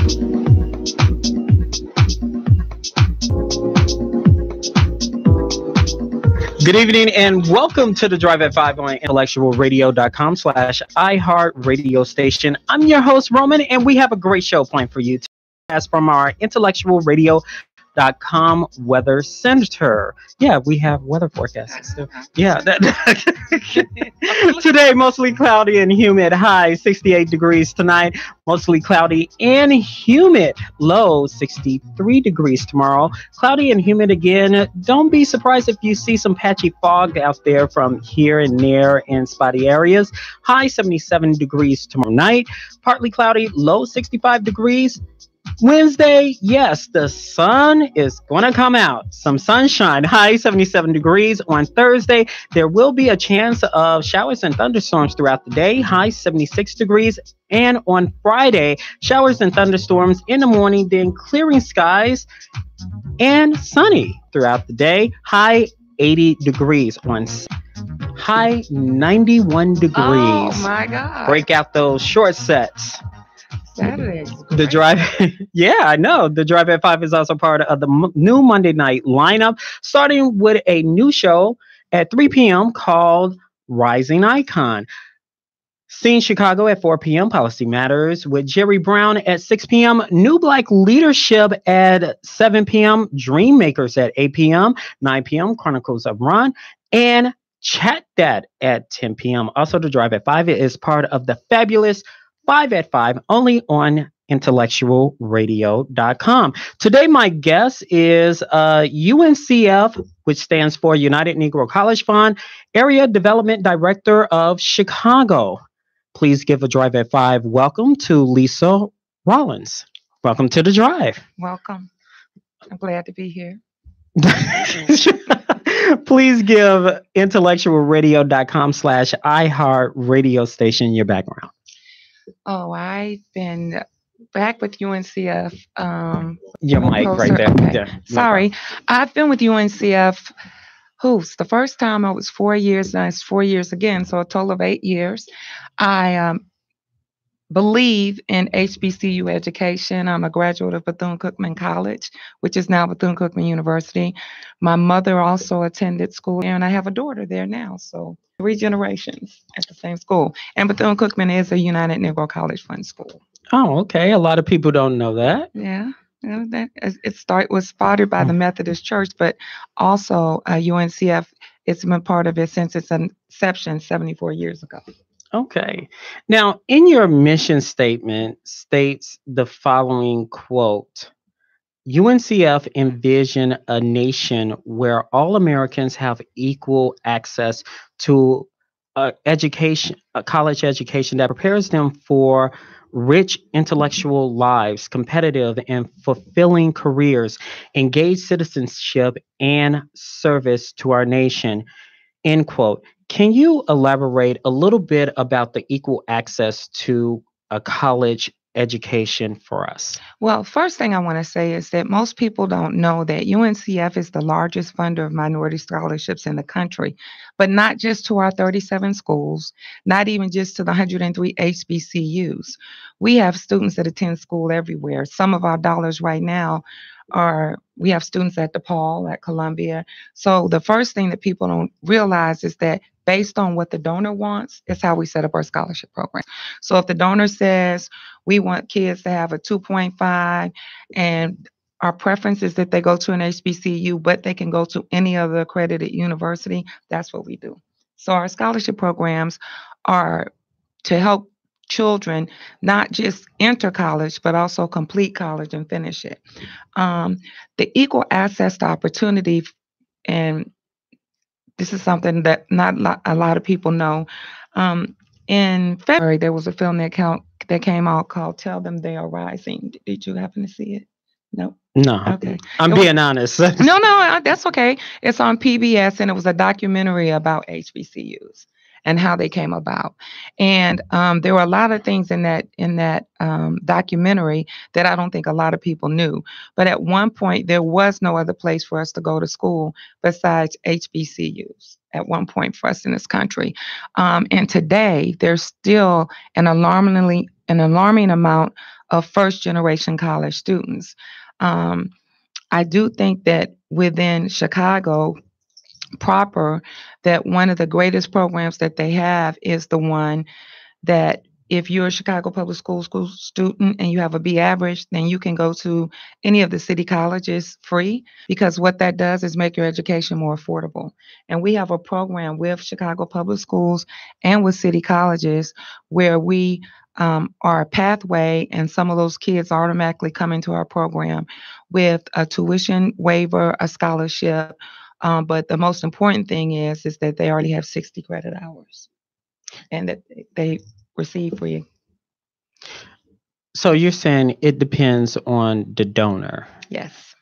Good evening and welcome to the Drive at 5 on IntellectualRadio.com/iHeart Radio station. I'm your host, Roman, and we have a great show planned for you. As from our IntellectualRadio.com weather center. Yeah, we have weather forecasts. Yeah. Today, mostly cloudy and humid. High 68 degrees tonight. Mostly cloudy and humid. Low 63 degrees tomorrow. Cloudy and humid again. Don't be surprised if you see some patchy fog out there from here and there in spotty areas. High 77 degrees tomorrow night. Partly cloudy. Low 65 degrees. Wednesday, yes, the sun is going to come out. Some sunshine, high 77 degrees. On Thursday, there will be a chance of showers and thunderstorms throughout the day, high 76 degrees. And on Friday, showers and thunderstorms in the morning, then clearing skies and sunny throughout the day, high 80 degrees. On high 91 degrees. Oh, my God. Break out those short sets. The drive, yeah, I know. The Drive at 5 is also part of the new Monday night lineup, starting with a new show at 3 p.m. called Rising Icon. Scene Chicago at 4 p.m. Policy Matters with Jerry Brown at 6 p.m. New Black Leadership at 7 p.m. Dream Makers at 8 p.m. 9 p.m. Chronicles of Ron and Chat That at 10 p.m. Also, the Drive at 5 is part of the fabulous 5 at 5, only on IntellectualRadio.com. Today, my guest is UNCF, which stands for United Negro College Fund, Area Development Director of Chicago. Please give a Drive at 5 welcome to Lisa Rollins. Welcome to the Drive. Welcome. I'm glad to be here. Please give IntellectualRadio.com/iHeart Radio station your background. Oh, I've been back with UNCF. Your mic right there. Okay. Yeah, Sorry. I've been with UNCF. The first time I was 4 years, now it's 4 years again, so a total of 8 years. I believe in HBCU education. I'm a graduate of Bethune-Cookman College, which is now Bethune-Cookman University. My mother also attended school there, and I have a daughter there now, so 3 generations at the same school. And Bethune-Cookman is a United Negro College Fund school. Oh, okay. A lot of people don't know that. Yeah. Was started by the Methodist Church, but also UNCF, it's been part of it since its inception 74 years ago. Okay. Now, in your mission statement states the following quote, UNCF envision a nation where all Americans have equal access to education, a college education that prepares them for rich intellectual lives, competitive and fulfilling careers, engaged citizenship, and service to our nation. End quote. Can you elaborate a little bit about the equal access to a college education for us? Well, first thing I want to say is that most people don't know that UNCF is the largest funder of minority scholarships in the country, but not just to our 37 schools, not even just to the 103 HBCUs. We have students that attend school everywhere. Some of our dollars right now we have students at DePaul, at Columbia. So the first thing that people don't realize is that based on what the donor wants, is how we set up our scholarship program. So if the donor says we want kids to have a 2.5 and our preference is that they go to an HBCU, but they can go to any other accredited university, that's what we do. So our scholarship programs are to help children not just enter college, but also complete college and finish it. The equal access to opportunity, and this is something that not a lot of people know. In February, there was a film that came out called Tell Them They Are Rising. Did you happen to see it? No. No. Okay. I'm being honest. No, that's okay. It's on PBS, and it was a documentary about HBCUs and how they came about. And there were a lot of things in that documentary that I don't think a lot of people knew. But at one point, there was no other place for us to go to school besides HBCUs at one point for us in this country. And today, there's still an alarming amount of first generation college students. Um, I do think that within Chicago proper, that one of the greatest programs that they have is the one that if you're a Chicago Public School student and you have a B average, then you can go to any of the city colleges free, because what that does is make your education more affordable. And we have a program with Chicago Public Schools and with city colleges where we are a pathway, and some of those kids automatically come into our program with a tuition waiver, a scholarship. But the most important thing is that they already have 60 credit hours and that they receive free. So you're saying it depends on the donor, Yes.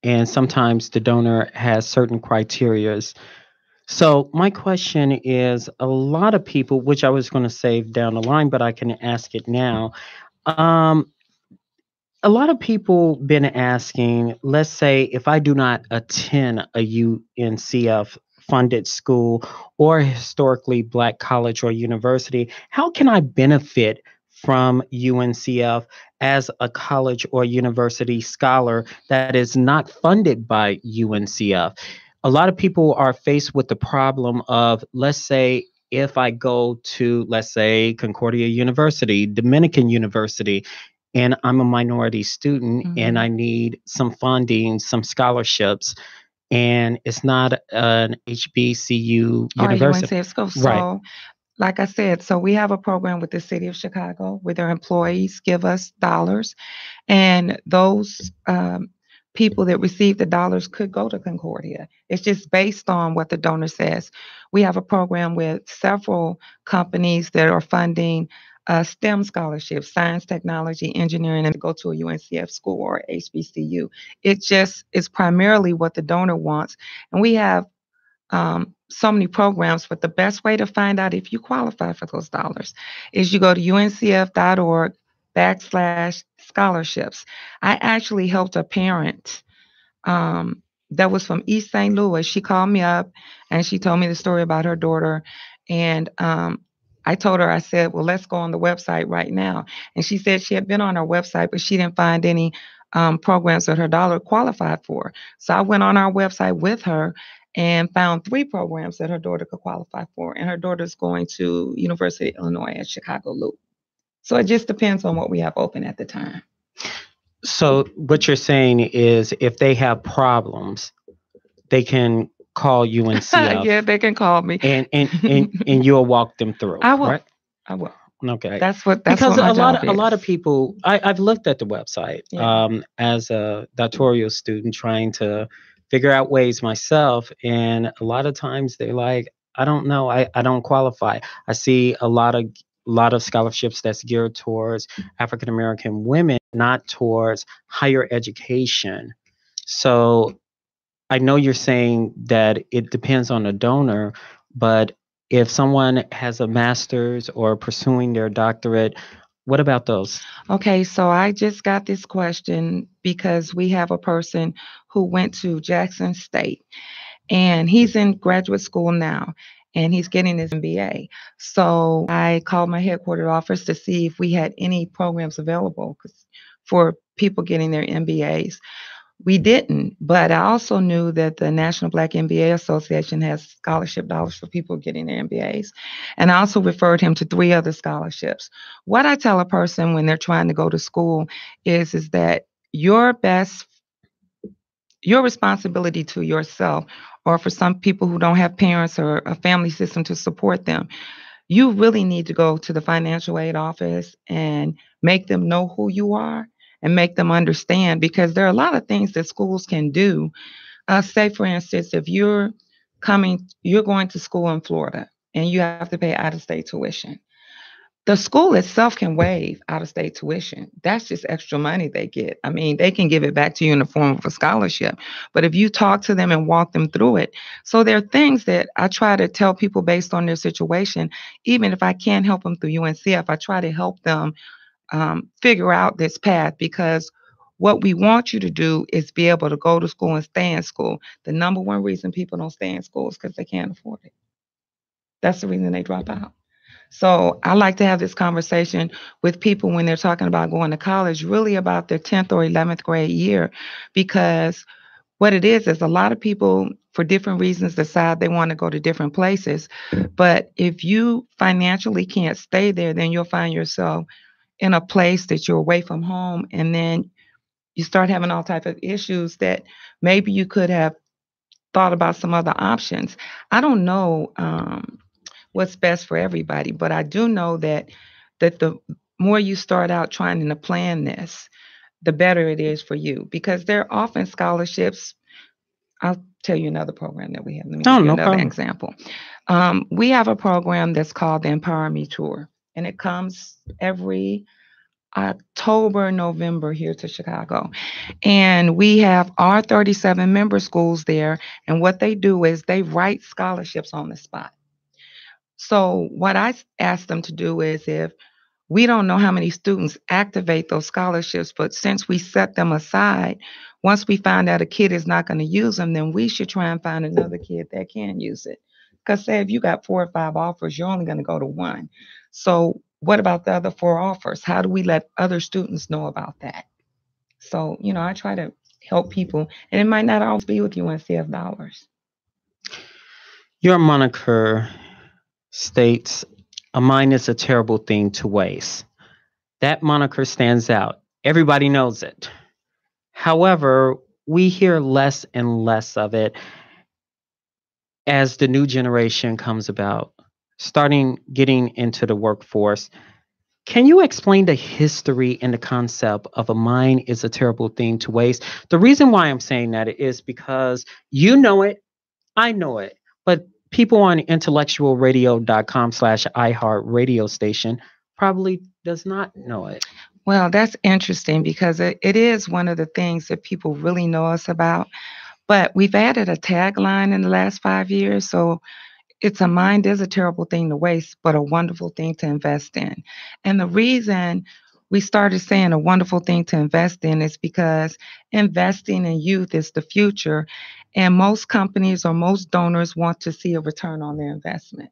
and sometimes the donor has certain criterias. So my question is, a lot of people, which I was going to save down the line, but I can ask it now. Um, a lot of people been asking, let's say if I do not attend a UNCF funded school or historically black college or university, how can I benefit from UNCF as a college or university scholar that is not funded by UNCF? A lot of people are faced with the problem of, let's say, if I go to, let's say, Concordia University, Dominican University, and I'm a minority student and I need some funding, some scholarships, and it's not an HBCU Or university. UNCF school. Right. So, like I said, so we have a program with the city of Chicago where their employees give us dollars, and those people that receive the dollars could go to Concordia. It's just based on what the donor says. We have a program with several companies that are funding STEM scholarships, science, technology, engineering, and go to a UNCF school or HBCU. It just is primarily what the donor wants. And we have so many programs, but the best way to find out if you qualify for those dollars is you go to uncf.org/scholarships. I actually helped a parent that was from East St. Louis. She called me up and she told me the story about her daughter. And I told her, I said, well, let's go on the website right now. And she said she had been on our website, but she didn't find any programs that her daughter qualified for. So I went on our website with her and found 3 programs that her daughter could qualify for. And her daughter's going to University of Illinois at Chicago Loop. So it just depends on what we have open at the time. So what you're saying is if they have problems, they can call UNCF. Yeah, they can call me. And you'll walk them through. I will. Correct? I will. Okay. That's what because my a lot job of a lot is. of people I've looked at the website as a doctoral student trying to figure out ways myself, and a lot of times they're like, I don't know, I don't qualify. I see a lot of scholarships that's geared towards African American women, not towards higher education. So I know you're saying that it depends on the donor, but if someone has a master's or pursuing their doctorate, what about those? Okay, so I just got this question because we have a person who went to Jackson State and he's in graduate school now and he's getting his MBA. So I called my headquarters office to see if we had any programs available for people getting their MBAs. We didn't, but I also knew that the National Black MBA Association has scholarship dollars for people getting their MBAs. And I also referred him to 3 other scholarships. What I tell a person when they're trying to go to school is that your responsibility to yourself, or for some people who don't have parents or a family system to support them, you really need to go to the financial aid office and make them know who you are and make them understand, because there are a lot of things that schools can do. Say, for instance, if you're going to school in Florida and you have to pay out-of-state tuition. The school itself can waive out-of-state tuition. That's just extra money they get. I mean, they can give it back to you in the form of a scholarship. But if you talk to them and walk them through it, so there are things that I try to tell people based on their situation. Even if I can't help them through UNCF, I try to help them figure out this path, because what we want you to do is be able to go to school and stay in school. The number one reason people don't stay in school is because they can't afford it. That's the reason they drop out. So I like to have this conversation with people when they're talking about going to college, really about their 10th or 11th grade year, because what it is a lot of people, for different reasons, decide they want to go to different places. But if you financially can't stay there, then you'll find yourself in a place that you're away from home, and then you start having all type of issues that maybe you could have thought about some other options. I don't know what's best for everybody, but I do know that the more you start out trying to plan this, the better it is for you, because there are often scholarships. I'll tell you another program that we have. Let me Oh, give you no another problem. example. We have a program that's called the Empower Me Tour, and it comes every October, November here to Chicago. And we have our 37 member schools there. And what they do is they write scholarships on the spot. So what I ask them to do is, if we don't know how many students activate those scholarships, but since we set them aside, once we find out a kid is not going to use them, then we should try and find another kid that can use it. Because say if you got 4 or 5 offers, you're only going to go to one. So what about the other 4 offers? How do we let other students know about that? So, I try to help people, and it might not always be with UNCF dollars. Your moniker states, "A mind is a terrible thing to waste." That moniker stands out. Everybody knows it. However, we hear less and less of it as the new generation comes about, starting getting into the workforce. Can you explain the history and the concept of "a mind is a terrible thing to waste"? The reason why I'm saying that is because you know it, I know it, but people on intellectualradio.com/iHeart radio station probably does not know it. Well, that's interesting because it is one of the things that people really know us about. But we've added a tagline in the last 5 years. So it's "a mind is a terrible thing to waste, but a wonderful thing to invest in." And the reason we started saying a wonderful thing to invest in is because investing in youth is the future. And most companies or most donors want to see a return on their investment.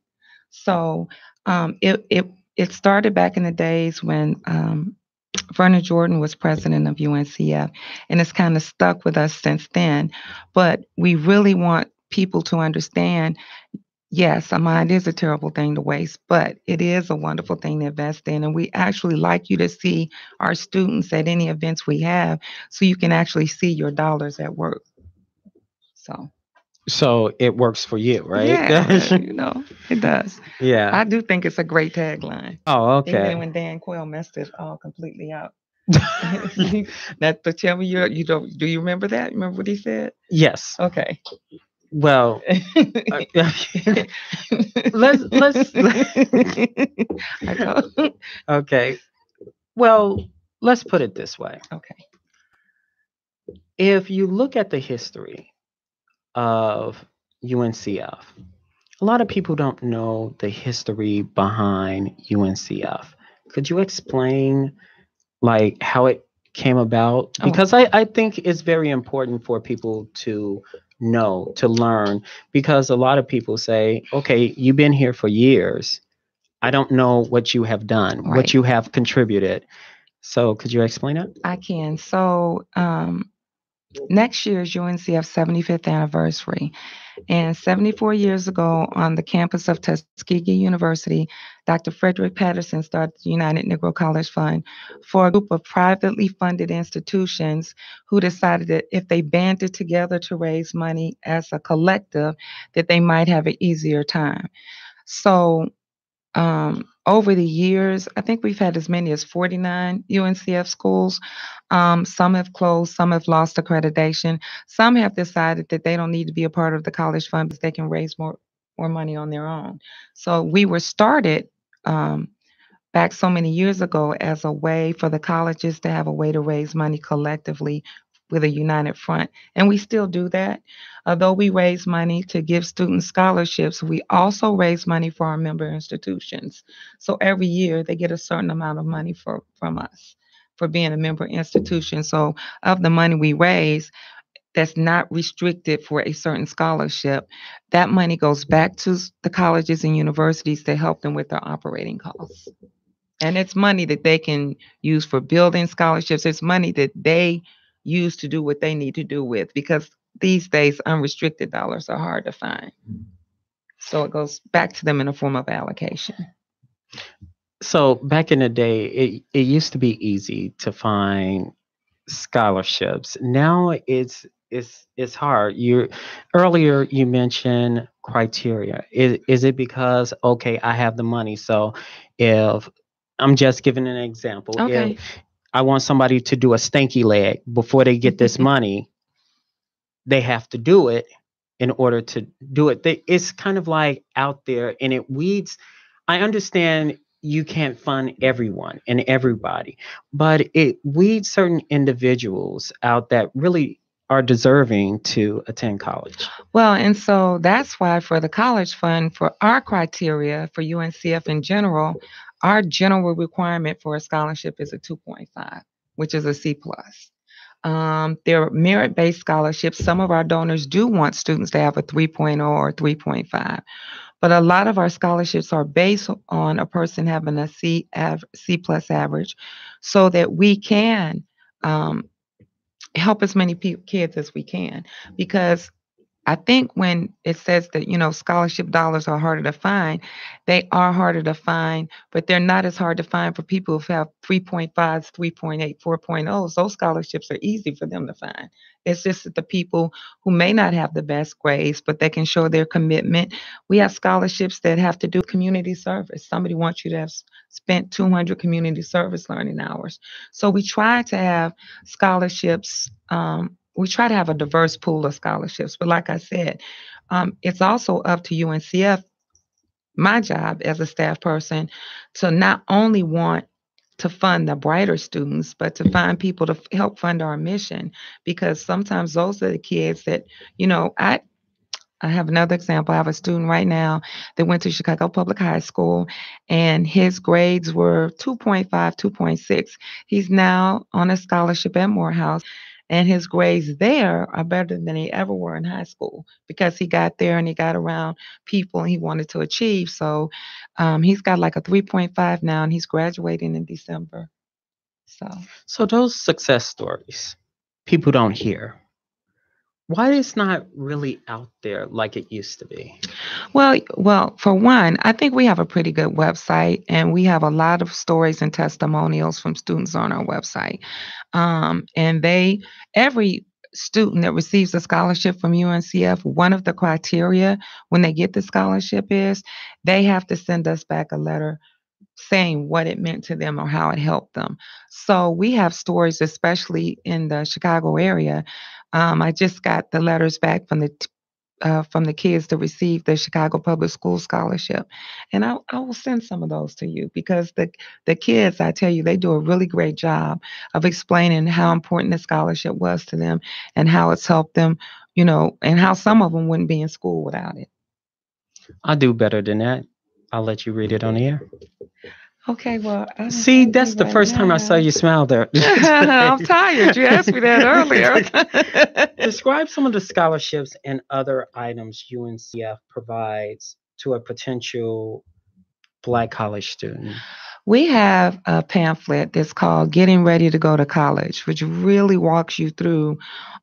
So it started back in the days when Vernon Jordan was president of UNCF, and it's kind of stuck with us since then. But we really want people to understand, yes, a mind is a terrible thing to waste, but it is a wonderful thing to invest in. And we actually like you to see our students at any events we have so you can actually see your dollars at work. So, So it works for you, right? yeah, it does. Yeah. I do think it's a great tagline. Oh, Even okay. when Dan Quayle messed it all completely up. That to tell me you don't do you remember that? Remember what he said? Yes. Okay. Well, let's I told, okay. Well, let's put it this way. okay. If you look at the history of UNCF, a lot of people don't know the history behind UNCF. Could you explain like how it came about? Oh, Because I think it's very important for people to know, to learn, because a lot of people say, okay, you've been here for years. I don't know what you have done, what right. you have contributed. So could you explain it? I can. So next year is UNCF's 75th anniversary. And 74 years ago, on the campus of Tuskegee University, Dr. Frederick Patterson started the United Negro College Fund for a group of privately funded institutions who decided that if they banded together to raise money as a collective, that they might have an easier time. So over the years, I think we've had as many as 49 UNCF schools. Some have closed, some have lost accreditation, some have decided that they don't need to be a part of the college fund because they can raise more money on their own. So we were started back so many years ago as a way for the colleges to have a way to raise money collectively with a united front. And we still do that. Although we raise money to give students scholarships, we also raise money for our member institutions. So every year they get a certain amount of money from us for being a member institution. So of the money we raise, that's not restricted for a certain scholarship, that money goes back to the colleges and universities to help them with their operating costs. And it's money that they can use for building scholarships. It's money that they use to do what they need to do with, because these days unrestricted dollars are hard to find. So it goes back to them in a form of allocation. So back in the day, it used to be easy to find scholarships. Now it's hard. You earlier you mentioned criteria. Is it because okay, I have the money, so if I'm just giving an example, if Okay. I want somebody to do a stanky leg before they get this money, they have to do it in order to do it. It's kind of like out there and it weeds. I understand you can't fund everyone and everybody, but it weeds certain individuals out that really are deserving to attend college. Well, and so that's why for the college fund, for our criteria for UNCF in general, our general requirement for a scholarship is a 2.5, which is a C plus. They're merit-based scholarships. Some of our donors do want students to have a 3.0 or 3.5, but a lot of our scholarships are based on a person having a C plus average, so that we can um, help as many kids as we can. Because I think when it says that, scholarship dollars are harder to find, they are harder to find, but they're not as hard to find for people who have 3.5s, 3.8, 4.0s. Those scholarships are easy for them to find. It's just that the people who may not have the best grades, but they can show their commitment. We have scholarships that have to do with community service. Somebody wants you to have spent 200 community service learning hours. So we try to have scholarships. We try to have a diverse pool of scholarships. But like I said, it's also up to UNCF, my job as a staff person, to not only want to fund the brighter students, but to find people to help fund our mission. Because sometimes those are the kids that, I have another example. I have a student right now that went to Chicago Public High School, and his grades were 2.5, 2.6. He's now on a scholarship at Morehouse, and his grades there are better than they ever were in high school, because he got there and he got around people he wanted to achieve. So he's got like a 3.5 now, and he's graduating in December. So those success stories, people don't hear. Why it's not really out there like it used to be? Well, for one, I think we have a pretty good website, and we have a lot of stories and testimonials from students on our website. And every student that receives a scholarship from UNCF, one of the criteria when they get the scholarship is they have to send us back a letter saying what it meant to them or how it helped them. So we have stories, especially in the Chicago area. I just got the letters back from the kids to receive the Chicago Public School Scholarship, and I will send some of those to you, because the kids, I tell you, they do a really great job of explaining how important the scholarship was to them and how it's helped them, and how some of them wouldn't be in school without it. I'll do better than that. I'll let you read it on the air. Okay, well, I don't See, have that's any the right first time I saw now. you smile there. I'm tired. You asked me that earlier. Describe some of the scholarships and other items UNCF provides to a potential Black college student. We have a pamphlet that's called Getting Ready to Go to College, which really walks you through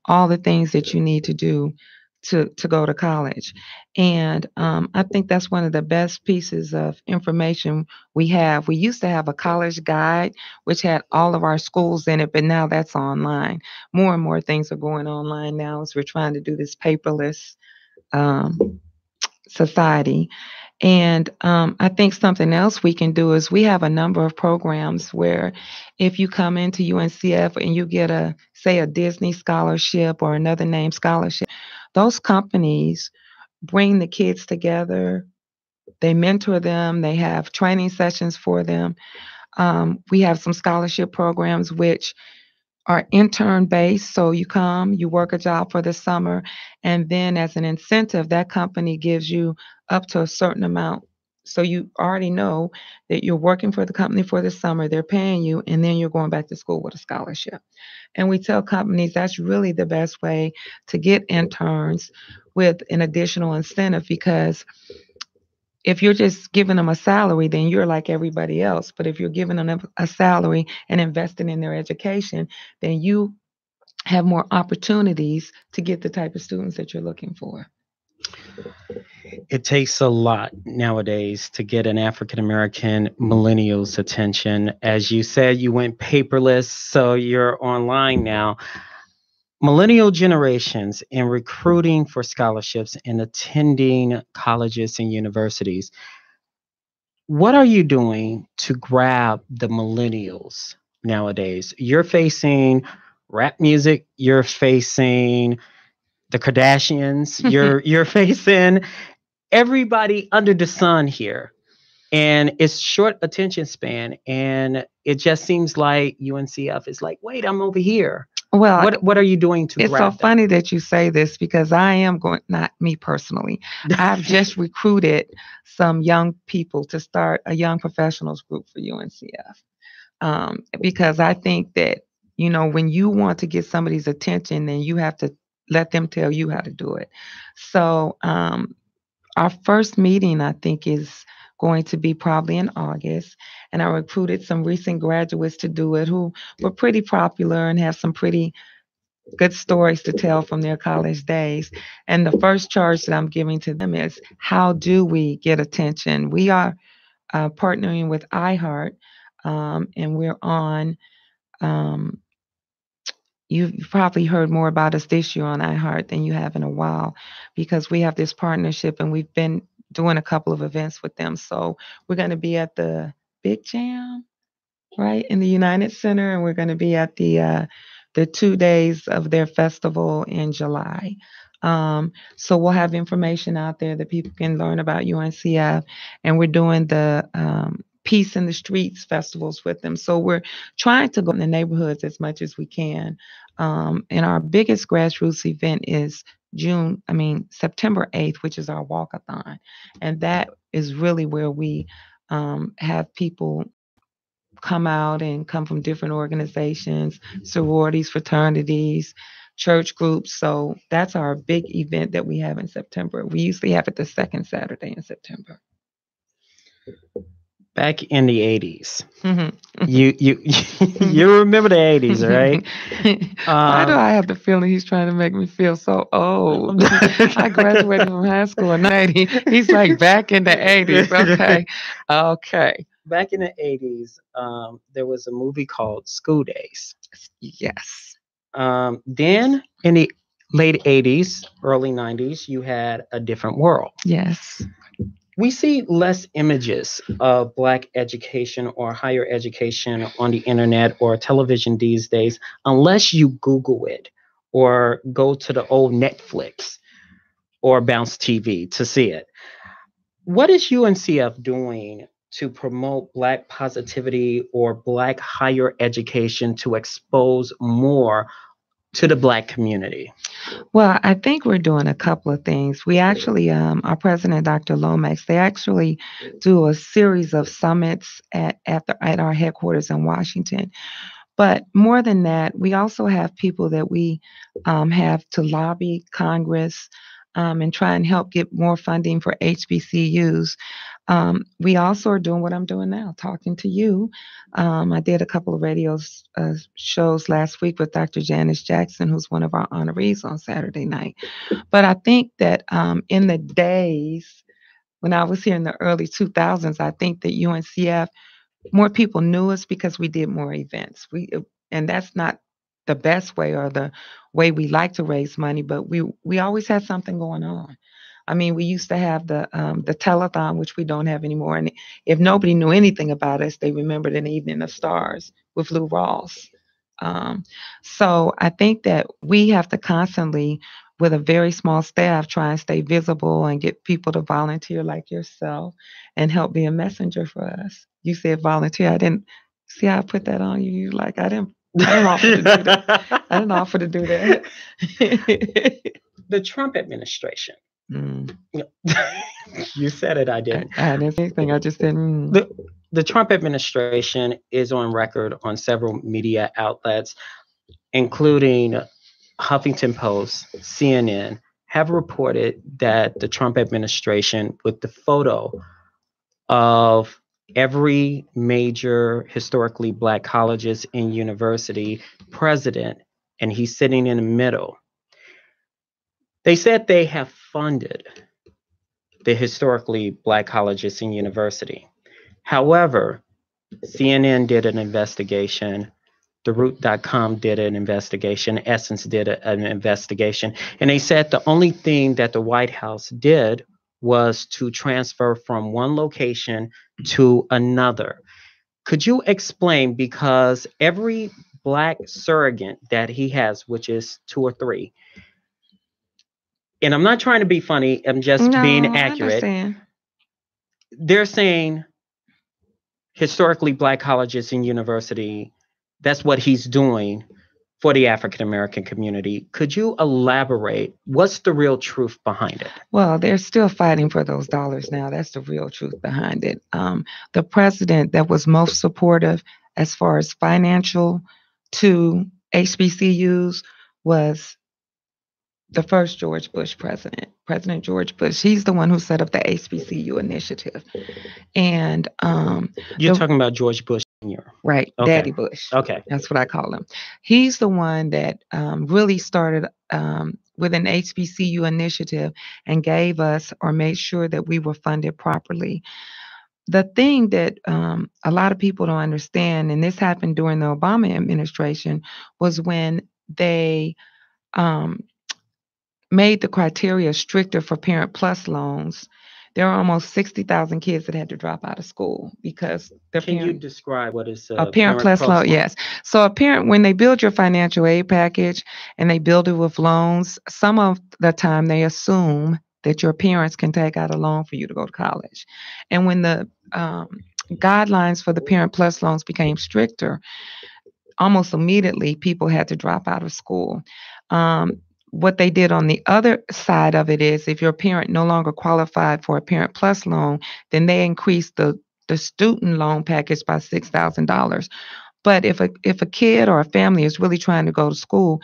all the things that you need to do to go to college. And I think that's one of the best pieces of information we have. We used to have a college guide, which had all of our schools in it, but now that's online. More and more things are going online now as we're trying to do this paperless society. And I think something else we can do is we have a number of programs where if you come into UNCF and you get say a Disney scholarship or another name scholarship, those companies bring the kids together. They mentor them. They have training sessions for them. We have some scholarship programs which are intern based. So you come, you work a job for the summer, and then as an incentive, that company gives you up to a certain amount So you already know that you're working for the company for the summer, they're paying you, and then you're going back to school with a scholarship. And we tell companies that's really the best way to get interns with an additional incentive, because if you're just giving them a salary, then you're like everybody else. But if you're giving them a salary and investing in their education, then you have more opportunities to get the type of students that you're looking for. It takes a lot nowadays to get an African American millennial's attention. As you said, you went paperless, so you're online now. Millennial generations in recruiting for scholarships and attending colleges and universities. What are you doing to grab the millennials nowadays? You're facing rap music, you're facing the Kardashians, you're facing everybody under the sun here. And it's short attention span. And it just seems like UNCF is like, wait, I'm over here. Well, what are you doing to it's grab so them? funny that you say this, because I am going, not me personally, I've just recruited some young people to start a young professionals group for UNCF. Because I think that, when you want to get somebody's attention, then you have to let them tell you how to do it. So our first meeting, I think, is going to be probably in August. And I recruited some recent graduates to do it who were pretty popular and have some pretty good stories to tell from their college days. And the first charge that I'm giving to them is, how do we get attention? We are partnering with iHeart, and we're on. Um, you've probably heard more about us this year on iHeart than you have in a while, because we have this partnership and we've been doing a couple of events with them. So we're going to be at the Big Jam, right, in the United Center, and we're going to be at the 2 days of their festival in July. So we'll have information out there that people can learn about UNCF, and we're doing the Peace in the Streets festivals with them. So we're trying to go in the neighborhoods as much as we can. And our biggest grassroots event is September 8th, which is our walkathon. And that is really where we have people come out and come from different organizations, sororities, fraternities, church groups. So that's our big event that we have in September. We usually have it the second Saturday in September. Back in the 80s. Mm-hmm. You remember the 80s, right? Why do I have the feeling he's trying to make me feel so old? I graduated from high school in 80. He's like, back in the 80s. Okay. Back in the 80s, there was a movie called School Days. Yes. Then in the late 80s, early 90s, you had A Different World. Yes. We see less images of Black education or higher education on the internet or television these days, unless you Google it or go to the old Netflix or Bounce TV to see it. What is UNCF doing to promote Black positivity or Black higher education to expose more to the Black community? Well, I think we're doing a couple of things. We actually, our president, Dr. Lomax, they actually do a series of summits at our headquarters in Washington. But more than that, we also have people that we have to lobby Congress and try and help get more funding for HBCUs. We also are doing what I'm doing now, talking to you. I did a couple of radio shows last week with Dr. Janice Jackson, who's one of our honorees, on Saturday night. But I think that in the days when I was here in the early 2000s, I think that UNCF, more people knew us because we did more events. And that's not the best way or the way we like to raise money, but we always had something going on. I mean, we used to have the telethon, which we don't have anymore. And if nobody knew anything about us, they remembered an Evening of Stars with Lou Rawls. So I think that we have to constantly, with a very small staff, try and stay visible and get people to volunteer like yourself and help be a messenger for us. You said volunteer. I didn't see how I put that on you. You're like, I didn't offer to do that. I didn't offer to do that. The Trump administration Mm. You said it, I didn't. I didn't say anything. I just said, The Trump administration is on record on several media outlets, including Huffington Post, CNN, have reported that the Trump administration, with the photo of every major historically black colleges and university president, and he's sitting in the middle. They said they have funded the historically black colleges and university. However, CNN did an investigation, TheRoot.com did an investigation, Essence did an investigation, and they said the only thing that the White House did was to transfer from one location to another. Could you explain, because every black surrogate that he has, which is 2 or 3, and I'm not trying to be funny, I'm just being accurate. They're saying historically black colleges and university, that's what he's doing for the African American community. Could you elaborate? What's the real truth behind it? Well, they're still fighting for those dollars now. That's the real truth behind it. The president that was most supportive as far as financial to HBCUs was the first George Bush president, President George Bush. He's the one who set up the HBCU initiative. And you're talking about George Bush Sr. Right, okay. Daddy Bush. Okay. That's what I call him. He's the one that really started with an HBCU initiative and gave us or made sure that we were funded properly. The thing that a lot of people don't understand, and this happened during the Obama administration, was when they made the criteria stricter for Parent Plus loans. There are almost 60,000 kids that had to drop out of school because their Can you describe what is a Parent Plus loan? Yes. So a parent, when they build your financial aid package and they build it with loans, some of the time they assume that your parents can take out a loan for you to go to college. And when the guidelines for the Parent Plus loans became stricter, almost immediately people had to drop out of school. What they did on the other side of it is, if your parent no longer qualified for a Parent Plus loan, then they increased the student loan package by $6,000. But if a kid or a family is really trying to go to school,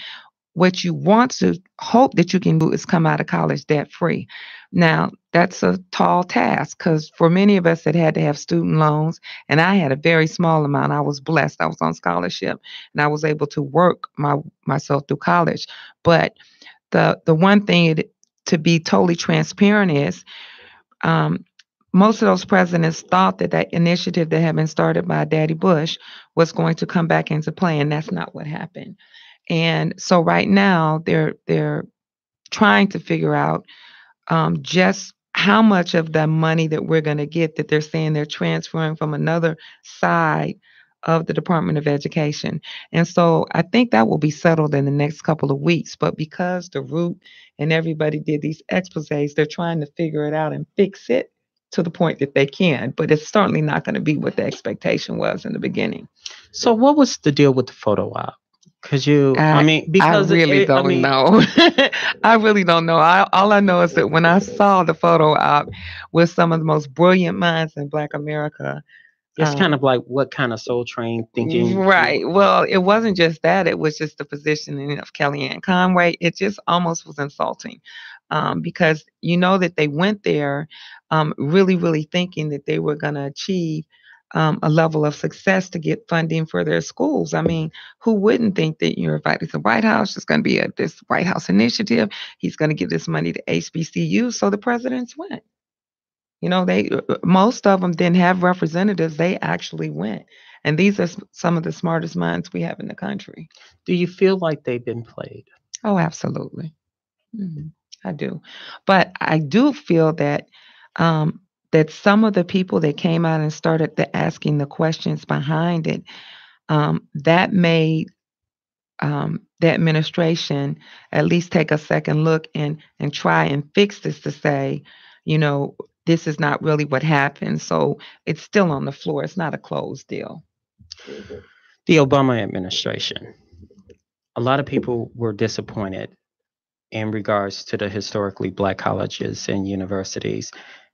what you want to hope that you can do is come out of college debt free. Now, that's a tall task, because for many of us that had to have student loans, and I had a very small amount, I was blessed. I was on scholarship and I was able to work myself through college. But the one thing to be totally transparent is most of those presidents thought that that initiative that had been started by Daddy Bush was going to come back into play, and that's not what happened. And so right now they're trying to figure out just how much of the money that we're going to get, that they're saying they're transferring from another side of the Department of Education. And so I think that will be settled in the next couple of weeks. But because the Root and everybody did these exposés, they're trying to figure it out and fix it to the point that they can. But it's certainly not going to be what the expectation was in the beginning. So what was the deal with the photo op? Because I really don't know. I really don't know. All I know is that when I saw the photo op with some of the most brilliant minds in Black America, it's kind of like, what kind of Soul Train thinking? Right. Well, it wasn't just that. It was just the positioning of Kellyanne Conway. It just almost was insulting, because you know that they went there really, really thinking that they were going to achieve a level of success to get funding for their schools. I mean, who wouldn't think that you're invited to the White House? There's going to be this White House initiative. He's going to give this money to HBCUs. So the presidents went. You know, most of them didn't have representatives. They actually went. And these are some of the smartest minds we have in the country. Do you feel like they've been played? Oh, absolutely. Mm-hmm. I do. But I do feel that that some of the people that came out and started asking the questions behind it, that made the administration at least take a second look and try and fix this to say, you know, this is not really what happened. So it's still on the floor. It's not a closed deal. The Obama administration, a lot of people were disappointed in regards to the historically black colleges and universities.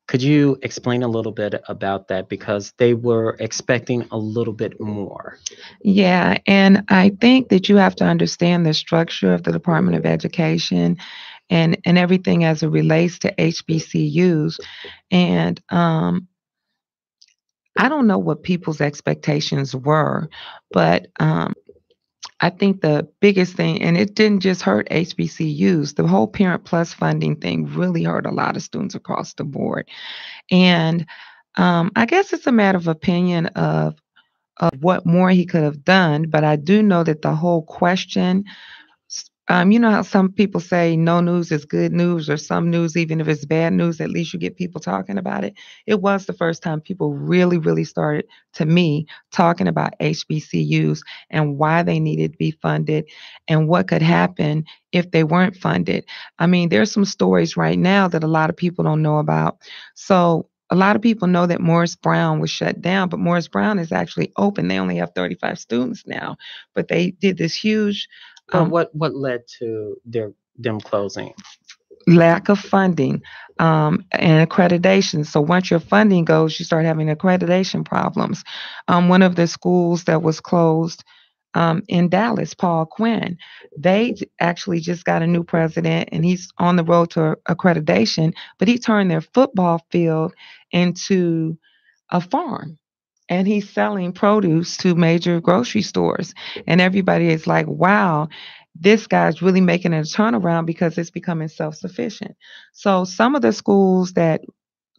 Could you explain a little bit about that? Because they were expecting a little bit more. Yeah, and I think that you have to understand the structure of the Department of Education and everything as it relates to HBCUs. And I don't know what people's expectations were, but I think the biggest thing, and it didn't just hurt HBCUs, the whole Parent Plus funding thing really hurt a lot of students across the board. And I guess it's a matter of opinion of what more he could have done, but I do know that the whole question, you know how some people say no news is good news, or some news, even if it's bad news, at least you get people talking about it. It was the first time people really, really started, to me, talking about HBCUs and why they needed to be funded and what could happen if they weren't funded. I mean, there's some stories right now that a lot of people don't know about. So a lot of people know that Morris Brown was shut down, but Morris Brown is actually open. They only have 35 students now, but they did this huge But what led to them closing? lack of funding and accreditation. So once your funding goes, you start having accreditation problems. One of the schools that was closed in Dallas, Paul Quinn, they actually just got a new president and he's on the road to accreditation, but he turned their football field into a farm. And he's selling produce to major grocery stores. And everybody is like, wow, this guy's really making a turnaround because it's becoming self sufficient. So some of the schools that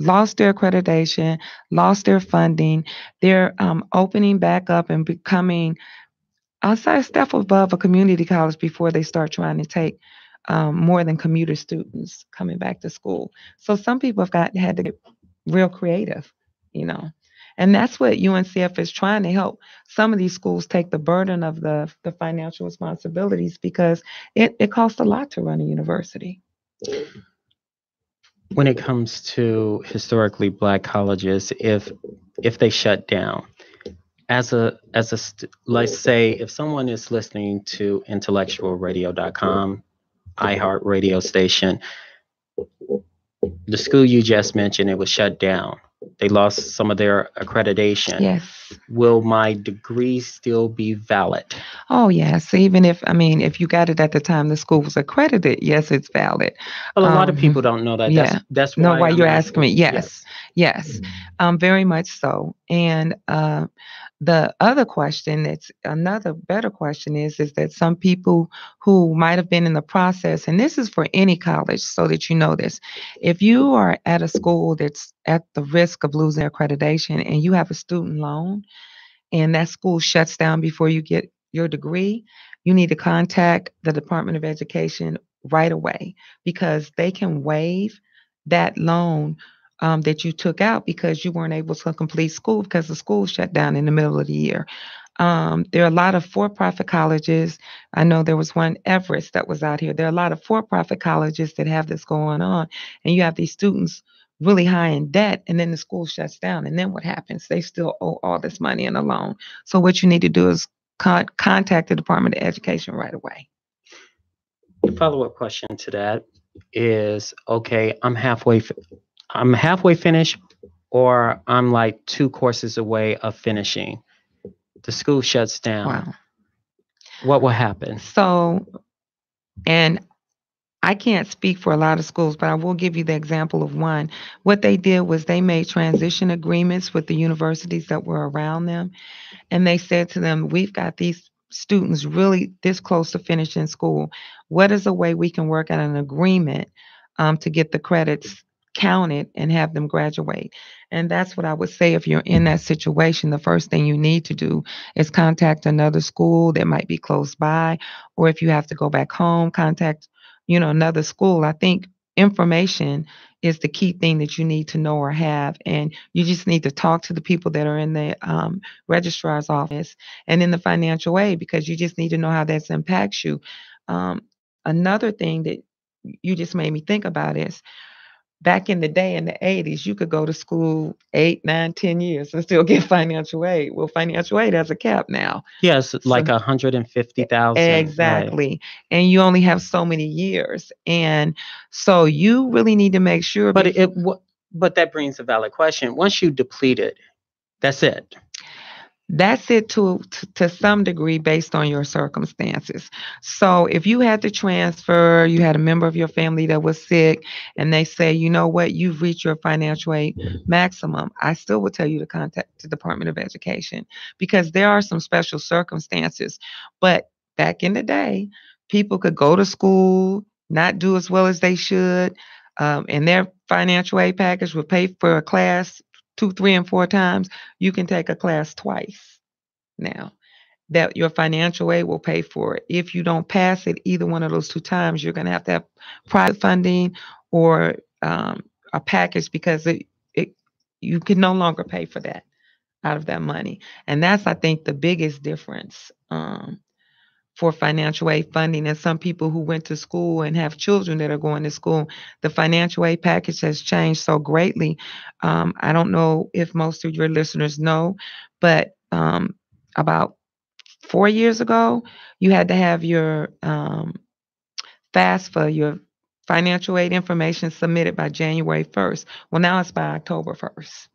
lost their accreditation, lost their funding, they're opening back up and becoming, I'll say, a step above a community college before they start trying to take more than commuter students coming back to school. So some people have had to get real creative, you know. And that's what UNCF is trying to help some of these schools take the burden of the financial responsibilities, because it costs a lot to run a university. When it comes to historically black colleges, if they shut down, let's say if someone is listening to intellectualradio.com, iHeart radio station, the school you just mentioned, it was shut down. They lost some of their accreditation. Yes. Will my degree still be valid? Oh, yes. Even if you got it at the time the school was accredited, yes, it's valid. Well, a lot of people don't know that. Yeah. That's No, why why I'm you're asking me. Yes. Yes. Yes. Very much so. And the other question, that's another better question, is that some people who might have been in the process, and this is for any college so that you know this, if you are at a school that's at the risk of losing accreditation and you have a student loan and that school shuts down before you get your degree, you need to contact the Department of Education right away, because they can waive that loan that you took out because you weren't able to complete school because the school shut down in the middle of the year. There are a lot of for-profit colleges. I know there was one, Everest, that was out here. There are a lot of for-profit colleges that have this going on, and you have these students really high in debt, and then the school shuts down, and then what happens? They still owe all this money in a loan. So what you need to do is contact the Department of Education right away. The follow-up question to that is, okay, I'm halfway finished, or I'm like 2 courses away of finishing. The school shuts down. Wow. What will happen? So, and I can't speak for a lot of schools, but I will give you the example of one. What they did was they made transition agreements with the universities that were around them. And they said to them, we've got these students really this close to finishing school. What is a way we can work out an agreement to get the credits counted and have them graduate? And that's what I would say. If you're in that situation, the first thing you need to do is contact another school that might be close by, or if you have to go back home, contact, another school. I think information is the key thing that you need to know or have, and you just need to talk to the people that are in the registrar's office and in the financial aid, because you just need to know how that impacts you. Another thing that you just made me think about is back in the day in the 80s, you could go to school 8, 9, 10 years and still get financial aid. Well, financial aid has a cap now. Yes, like So 150,000, right? exactly. And you only have so many years. And so you really need to make sure But before. but that brings a valid question. Once you deplete it, that's it. That's it to some degree based on your circumstances. So if you had to transfer, you had a member of your family that was sick, and they say, you know what, you've reached your financial aid maximum, I still would tell you to contact the Department of Education because there are some special circumstances. But back in the day, people could go to school, not do as well as they should, and their financial aid package would pay for a class 2, 3, and 4 times. You can take a class twice now that your financial aid will pay for it. If you don't pass it either one of those 2 times, you're going to have private funding or a package because it you can no longer pay for that out of that money. And that's, I think, the biggest difference for financial aid funding. And some people who went to school and have children that are going to school, the financial aid package has changed so greatly. I don't know if most of your listeners know, but about 4 years ago, you had to have your FAFSA, your financial aid information submitted by January 1st. Well, now it's by October 1st.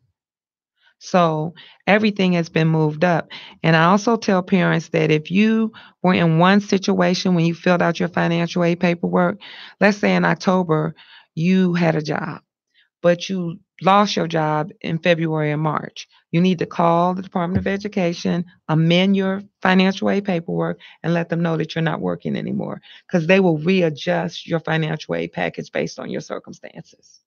So everything has been moved up. And I also tell parents that if you were in one situation when you filled out your financial aid paperwork, let's say in October, you had a job, but you lost your job in February and March. You need to call the Department of Education, amend your financial aid paperwork, and let them know that you're not working anymore because they will readjust your financial aid package based on your circumstances.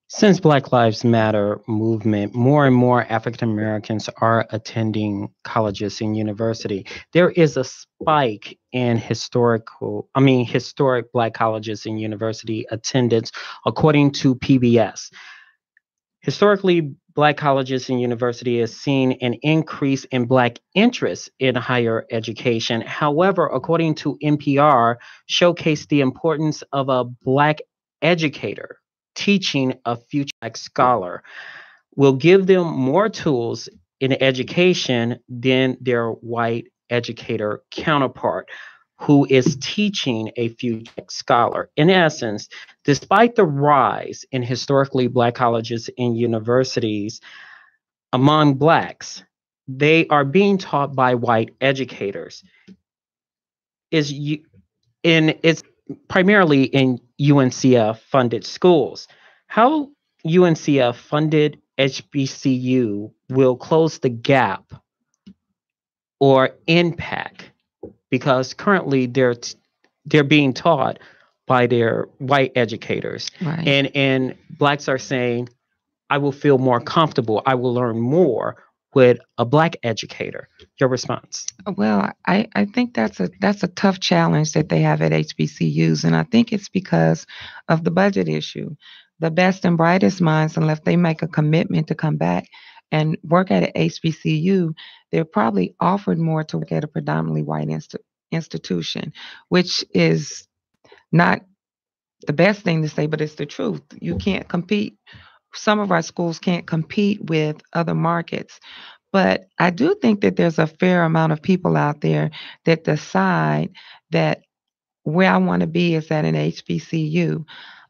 Since Black Lives Matter movement, more and more African Americans are attending colleges and university. There is a spike in historic Black colleges and university attendance, according to PBS. Historically, Black colleges and university has seen an increase in Black interest in higher education. However, according to NPR, showcased the importance of a Black educator teaching a future Black scholar will give them more tools in education than their white educator counterpart who is teaching a future scholar. In essence, despite the rise in historically Black colleges and universities among Blacks, they are being taught by white educators. It's primarily in UNCF funded schools. How UNCF funded HBCU will close the gap or impact because currently they're being taught by their white educators, Right. and Blacks are saying, I will feel more comfortable, I will learn more with a Black educator. Your response? Well, I think that's a tough challenge that they have at HBCUs, and I think it's because of the budget issue. The best and brightest minds, unless they make a commitment to come back and work at an HBCU, they're probably offered more to work at a predominantly white institution, which is not the best thing to say, but it's the truth. You can't compete. Some of our schools can't compete with other markets. But I do think that there's a fair amount of people out there that decide that where I want to be is at an HBCU.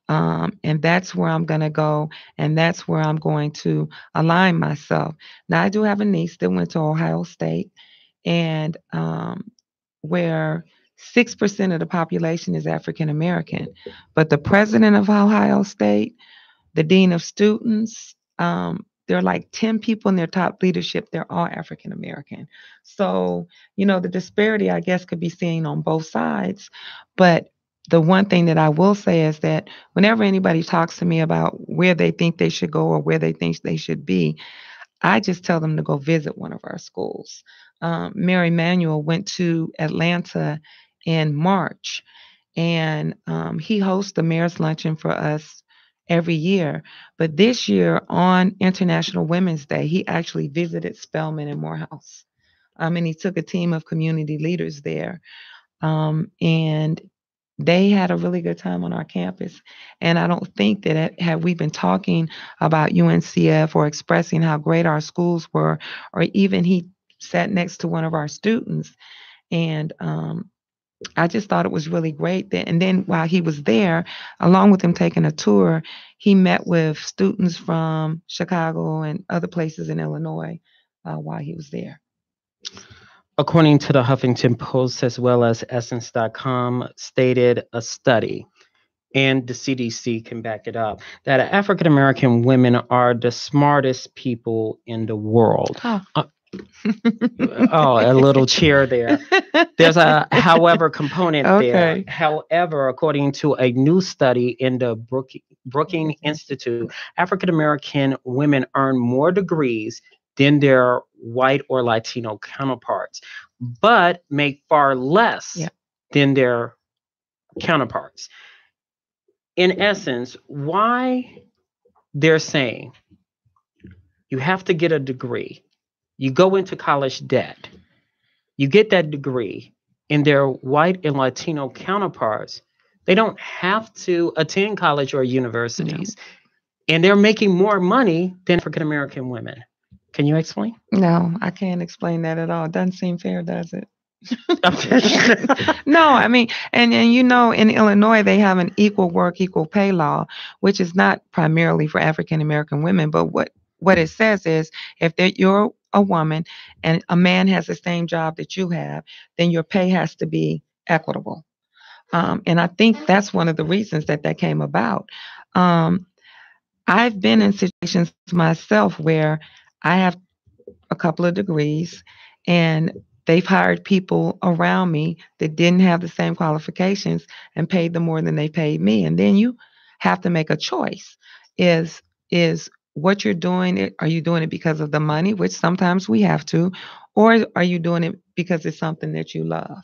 And that's where I'm going to go. And that's where I'm going to align myself. Now, I do have a niece that went to Ohio State, and where 6% of the population is African American. But the president of Ohio State, the dean of students, there are like 10 people in their top leadership. They're all African American. So, the disparity, I guess, could be seen on both sides. But the one thing that I will say is that whenever anybody talks to me about where they think they should go or where they think they should be, I just tell them to go visit one of our schools. Mary Manuel went to Atlanta in March, and he hosts the mayor's luncheon for us every year. But this year on International Women's Day, he actually visited Spelman and Morehouse. And he took a team of community leaders there. And they had a really good time on our campus. And I don't think that had we been talking about UNCF or expressing how great our schools were, or even he sat next to one of our students, and I just thought it was really great. And then while he was there, along with him taking a tour, he met with students from Chicago and other places in Illinois while he was there. According to the Huffington Post as well as Essence.com, stated a study, and the CDC can back it up, that African American women are the smartest people in the world. Oh. Oh, a little cheer there. There's a however component there. However, according to a new study in the Brookings Institute, African American women earn more degrees than their white or Latino counterparts, but make far less than their counterparts. In essence, why they're saying you have to get a degree, you go into college debt, you get that degree, and their white and Latino counterparts, they don't have to attend college or universities, and they're making more money than African American women. Can you explain? No, I can't explain that at all. It doesn't seem fair, does it? No, I mean, and you know, in Illinois, they have an equal work, equal pay law, which is not primarily for African American women. But what it says is if you're a woman and a man has the same job that you have, then your pay has to be equitable. And I think that's one of the reasons that came about. I've been in situations myself where I have a couple of degrees and they've hired people around me that didn't have the same qualifications and paid them more than they paid me. And then you have to make a choice. Is what you're doing, are you doing it because of the money, which sometimes we have to, or are you doing it because it's something that you love?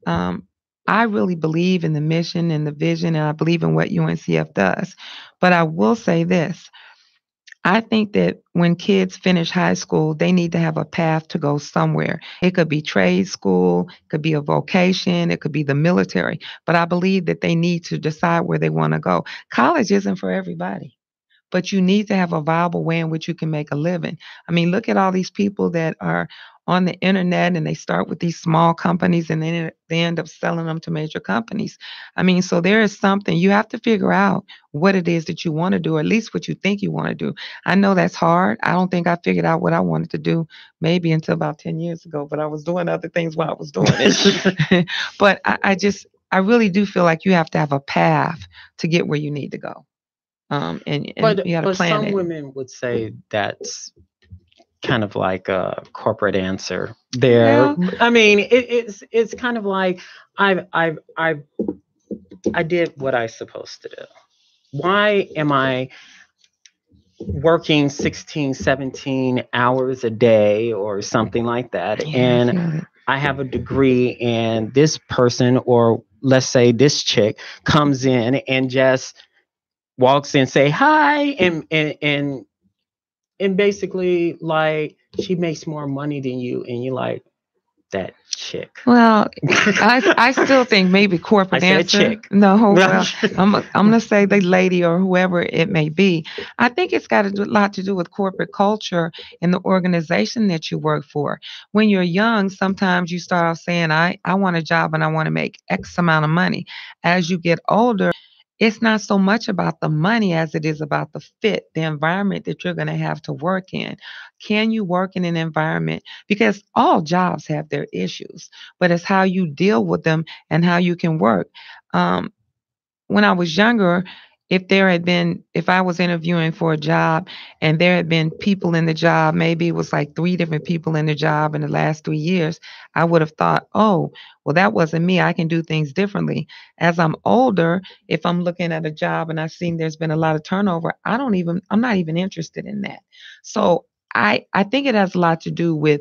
I really believe in the mission and the vision, and I believe in what UNCF does. But I will say this. I think that when kids finish high school, they need to have a path to go somewhere. It could be trade school, it could be a vocation, it could be the military. But I believe that they need to decide where they want to go. College isn't for everybody, but you need to have a viable way in which you can make a living. I mean, look at all these people that are on the internet and they start with these small companies and then they end up selling them to major companies. I mean, so there is something you have to figure out what it is that you want to do, or at least what you think you want to do. I know that's hard. I don't think I figured out what I wanted to do maybe until about 10 years ago, but I was doing other things while I was doing it. But I really do feel like you have to have a path to get where you need to go. And but you got to plan some it. women would say that's kind of like a corporate answer there. Yeah. I mean, it's kind of like I did what I supposed to do. Why am I working 16, 17 hours a day or something like that? Yeah, and I have a degree, and this person, or let's say this chick, comes in and just walks in, say hi, and basically like she makes more money than you, and you like that chick. Well, I still think maybe corporate answer. Chick. No, well, I'm gonna say the lady or whoever it may be. I think it's got a lot to do with corporate culture and the organization that you work for. When you're young, sometimes you start off saying, I want a job and I want to make X amount of money. As you get older, it's not so much about the money as it is about the fit, the environment that you're going to have to work in. Can you work in an environment? Because all jobs have their issues, but it's how you deal with them and how you can work. When I was younger, if I was interviewing for a job and there had been people in the job, maybe it was like 3 different people in the job in the last 3 years, I would have thought, oh, well, that wasn't me. I can do things differently. As I'm older, if I'm looking at a job and I've seen there's been a lot of turnover, I'm not even interested in that. So I think it has a lot to do with,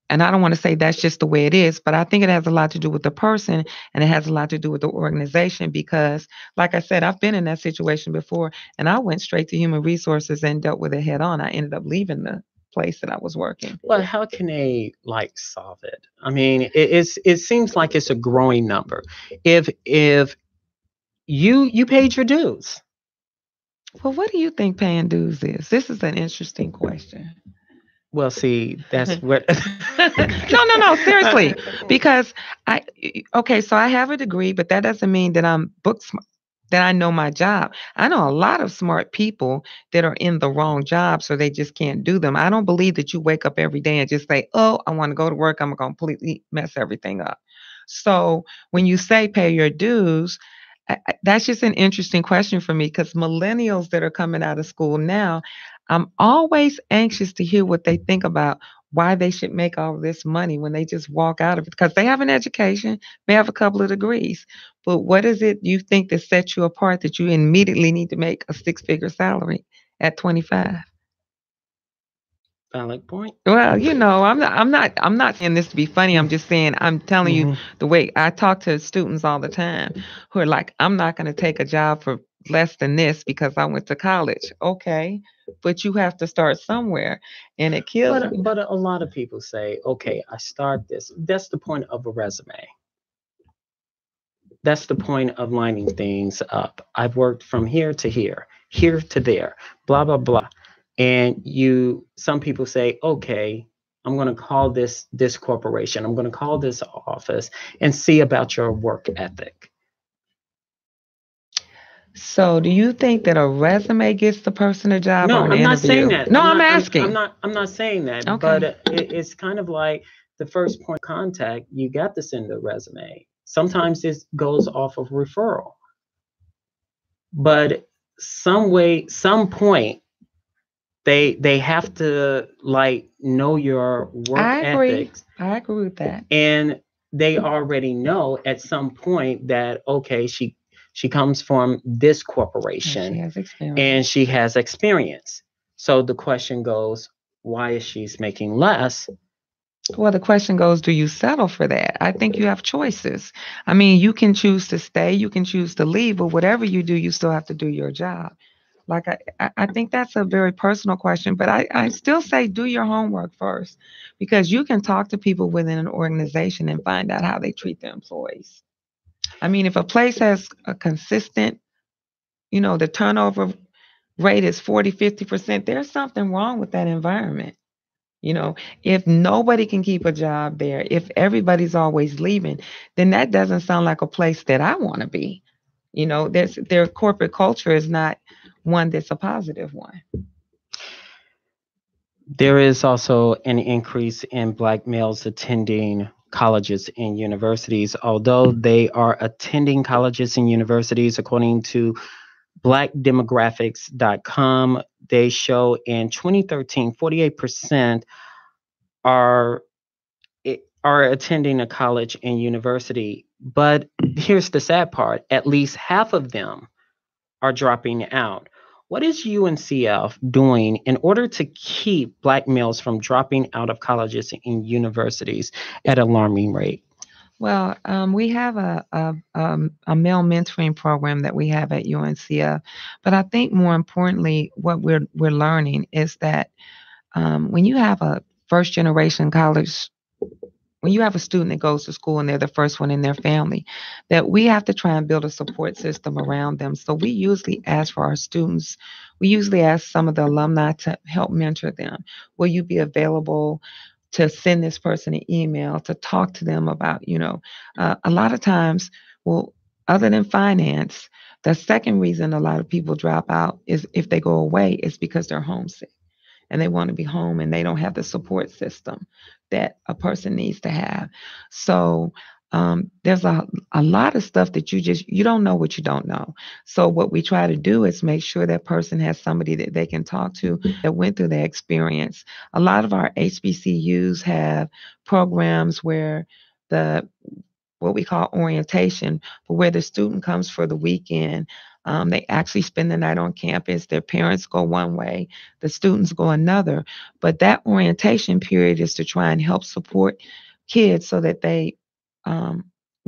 and I don't want to say that's just the way it is, but I think it has a lot to do with the person and it has a lot to do with the organization because, like I said, I've been in that situation before and I went straight to human resources and dealt with it head on. I ended up leaving the place that I was working. Well, how can they like solve it? I mean, it seems like it's a growing number. If you paid your dues. Well, what do you think paying dues is? This is an interesting question. Well, see, that's what. No, seriously. Because okay, so I have a degree, but that doesn't mean that I'm book smart, that I know my job. I know a lot of smart people that are in the wrong job, so they just can't do them. I don't believe that you wake up every day and just say, oh, I want to go to work. I'm going to completely mess everything up. So when you say pay your dues, that's just an interesting question for me because millennials that are coming out of school now, I'm always anxious to hear what they think about why they should make all this money when they just walk out of it because they have an education, they have a couple of degrees. But what is it you think that sets you apart that you immediately need to make a six-figure salary at 25? Valid point. Well, I'm not saying this to be funny. I'm just saying, I'm telling you the way I talk to students all the time who are like, I'm not going to take a job for less than this because I went to college. Okay, but you have to start somewhere, and it kills me. But a lot of people say, okay, I start this. That's the point of a resume. That's the point of lining things up. I've worked from here to here, here to there, blah blah blah. And some people say, okay, I'm going to call this corporation. I'm going to call this office and see about your work ethic. So, do you think that a resume gets the person a job or No, an I'm not saying interview? that. No, I'm asking. I'm not saying that. Okay. But it's kind of like the first point of contact. You got to send a resume. Sometimes this goes off of referral. But some point, they have to like know your work ethics. I agree with that. And they already know at some point that okay, she comes from this corporation and she has experience. So the question goes, why is she making less? Well, the question goes, do you settle for that? I think you have choices. I mean, you can choose to stay, you can choose to leave, but whatever you do, you still have to do your job. Like, I think that's a very personal question, but I still say do your homework first because you can talk to people within an organization and find out how they treat their employees. I mean, if a place has a consistent, the turnover rate is 40, 50%, there's something wrong with that environment. If nobody can keep a job there, if everybody's always leaving, then that doesn't sound like a place that I want to be. Their corporate culture is not one that's a positive one. There is also an increase in Black males attending colleges and universities, although they are attending colleges and universities, according to blackdemographics.com. They show in 2013, 48% are attending a college and university. But here's the sad part: at least half of them are dropping out. What is UNCF doing in order to keep Black males from dropping out of colleges and universities at an alarming rate? Well, we have a male mentoring program that we have at UNCF, but I think more importantly, what we're learning is that when you have a first generation college, when you have a student that goes to school and they're the first one in their family, that we have to try and build a support system around them. So we usually ask for our students, we usually ask some of the alumni to help mentor them. Will you be available to send this person an email, to talk to them about, a lot of times, well, other than finance, the second reason a lot of people drop out is if they go away is because they're homesick and they want to be home and they don't have the support system that a person needs to have. So there's a lot of stuff that you don't know what you don't know. So what we try to do is make sure that person has somebody that they can talk to that went through their experience. A lot of our HBCUs have programs where what we call orientation, but where the student comes for the weekend. They actually spend the night on campus. Their parents go one way, the students go another. But that orientation period is to try and help support kids so that they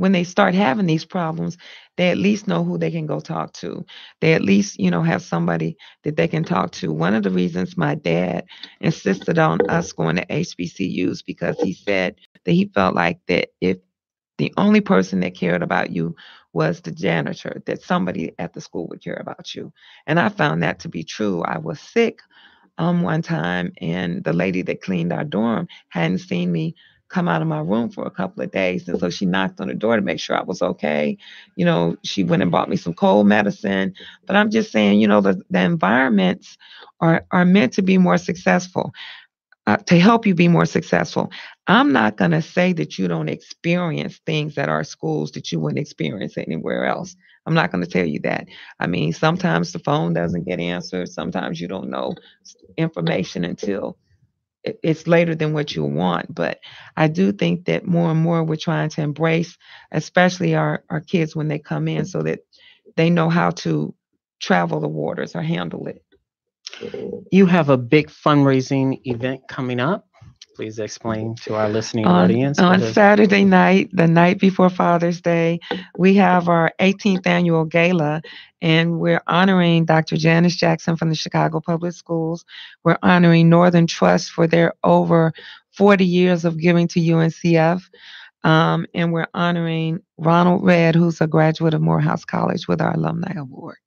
when they start having these problems, they at least know who they can go talk to. They at least, have somebody that they can talk to. One of the reasons my dad insisted on us going to HBCUs, because he said that he felt like that if the only person that cared about you was the janitor, that somebody at the school would care about you. And I found that to be true. I was sick one time, and the lady that cleaned our dorm hadn't seen me come out of my room for a couple of days. And so she knocked on the door to make sure I was okay. She went and bought me some cold medicine. But I'm just saying, the environments are meant to be more successful. To help you be more successful. I'm not going to say that you don't experience things at our schools that you wouldn't experience anywhere else. I'm not going to tell you that. I mean, sometimes the phone doesn't get answered. Sometimes you don't know information until it's later than what you want. But I do think that more and more we're trying to embrace, especially our kids when they come in, so that they know how to travel the waters or handle it. You have a big fundraising event coming up. Please explain to our listening audience. On Saturday night, the night before Father's Day, we have our 18th annual gala, and we're honoring Dr. Janice Jackson from the Chicago Public Schools. We're honoring Northern Trust for their over 40 years of giving to UNCF. And we're honoring Ronald Red, who's a graduate of Morehouse College, with our Alumni Award.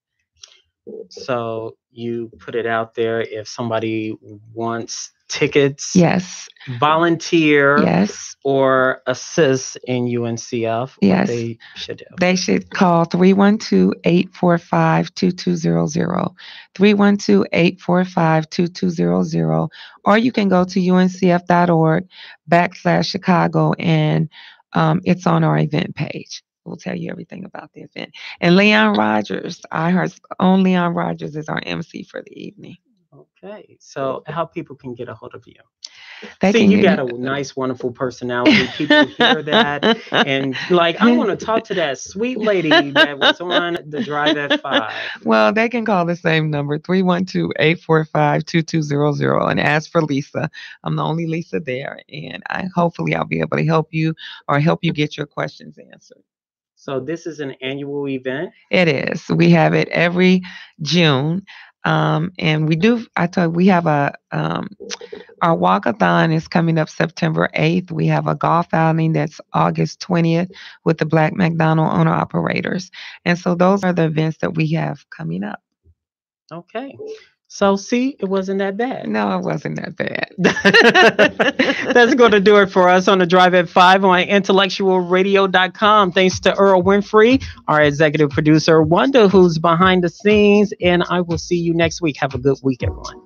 So you put it out there, if somebody wants tickets, yes, volunteer, yes, or assist in UNCF, yes, they should do. They should call 312-845-2200, 312-845-2200, or you can go to uncf.org/Chicago, and it's on our event page. We'll tell you everything about the event. And Leon Rogers, iHeart's own Leon Rogers, is our MC for the evening. Okay, so how people can get a hold of you? See, you got a nice, wonderful personality. People hear that and like, I want to talk to that sweet lady that was on the Drive at 5. Well, they can call the same number, 312-845-2200, and ask for Lisa. I'm the only Lisa there, and hopefully I'll be able to help you or help you get your questions answered. So this is an annual event? It is. We have it every June. And we have our walkathon is coming up September 8th. We have a golf outing that's August 20th with the Black McDonald owner operators. And so those are the events that we have coming up. Okay. So, see, it wasn't that bad. No, it wasn't that bad. That's going to do it for us on the Drive at 5 on IntellectualRadio.com. Thanks to Earl Winfrey, our executive producer, Wanda, who's behind the scenes. And I will see you next week. Have a good week, everyone.